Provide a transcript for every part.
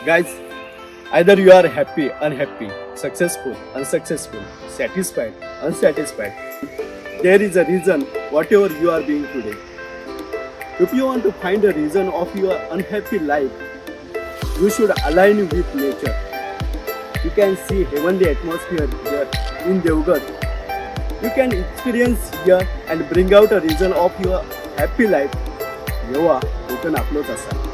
Guys, either you are happy, unhappy, successful, unsuccessful, satisfied, unsatisfied. There is a reason whatever you are being today. If you want to find a reason of your unhappy life, you should align with nature. You can see heavenly atmosphere here in Jagभर. You can experience here and bring out a reason of your happy life. जेव्हा कोकण आपलंच असा.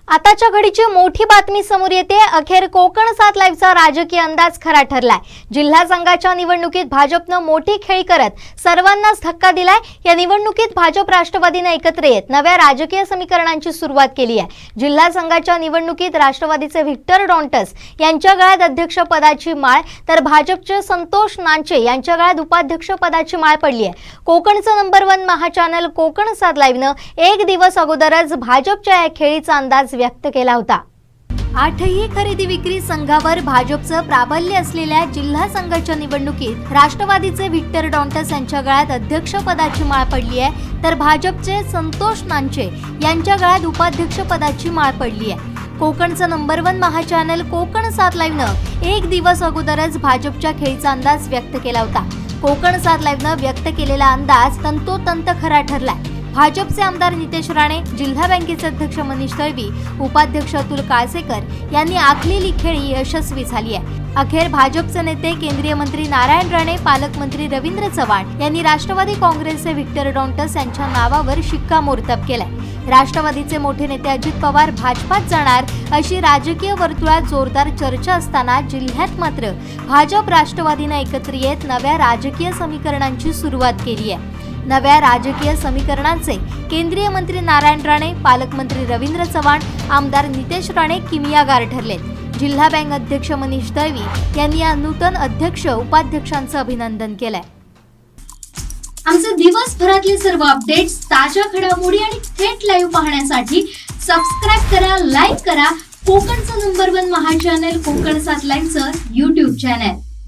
आताच्या घडीची मोठी बातमी समोर येते. अखेर कोकणसाद लाईव्हचा राजकीय अंदाज खरा ठरलाय. जिल्हा संघाच्या निवडणुकीत भाजपनं मोठी खेळी करत सर्वांनाच धक्का दिलाय. या निवडणुकीत भाजप राष्ट्रवादीने एकत्र येत नव्या राजकीय समीकरणांची सुरुवात केली आहे. जिल्हा संघाच्या निवडणुकीत राष्ट्रवादीचे व्हिक्टर डॉन्टस यांच्या गळ्यात अध्यक्षपदाची माळ तर भाजपचे संतोष नांचे यांच्या गळ्यात उपाध्यक्षपदाची माळ पडली आहे. कोकणचं नंबर 1 महाचॅनल कोकणसाद लाईव्हनं एक दिवस अगोदरच भाजपच्या या खेळीचा अंदाज व्यक्त केला होता. 8ही खरेदी विक्री संघावर भाजपचं प्राबल्य असलेल्या जिल्हा संघाच्या निवडणुकीत राष्ट्रवादीचे व्हिक्टर डॉन्टस यांच्या गळ्यात अध्यक्षपदाची माळ पडली आहे तर भाजपचे संतोष नांचे यांच्या गळ्यात उपाध्यक्षपदाची माळ पडली आहे. कोकणचं नंबर 1 महाचॅनल कोकणसाद लाईव्हनं एक दिवस अगोदरच भाजपच्या खेळीचा अंदाज व्यक्त केला होता. कोकणसाद लाईव्हनं व्यक्त केलेला अंदाज तंतोतंत खरा ठरलाय. भाजपचे आमदार नितेश राणे, जिल्हा बँकेचे अध्यक्ष मनीष तळवी, उपाध्यक्ष अतुल काळसेकर यांनी आखलेली खेळी यशस्वी झाली आहे. अखेर भाजपचे नेते केंद्रीय मंत्री नारायण राणे, पालकमंत्री रवींद्र चव्हाण यांनी राष्ट्रवादी काँग्रेसचे व्हिक्टर डॉन्टस यांच्या नावावर शिक्कामोर्तब केलाय. राष्ट्रवादीचे मोठे नेते अजित पवार भाजपात जाणार अशी राजकीय वर्तुळात जोरदार चर्चा असताना जिल्ह्यात मात्र भाजप राष्ट्रवादीनं एकत्र येत नव्या राजकीय समीकरणांची सुरुवात केली आहे. नव्या राजकीय समीकरणांचे केंद्रीय मंत्री नारायण राणे, पालकमंत्री रवींद्र चव्हाण, आमदार नितेश राणे किमियागार ठरलेत. जिल्हा बँक अध्यक्ष मनीष तळवी यांनी या नूतन अध्यक्ष उपाध्यक्षांचं अभिनंदन केलंय. आमचे दिवसभरातले सर्व अपडेट्स, ताज्या घडामोडी आणि थेट लाईव्ह पाहण्यासाठी सबस्क्राईब करा, लाईक करा कोकणचं नंबर 1 महाचॅनल कोकणसाद लाईव्हचं YouTube चॅनल.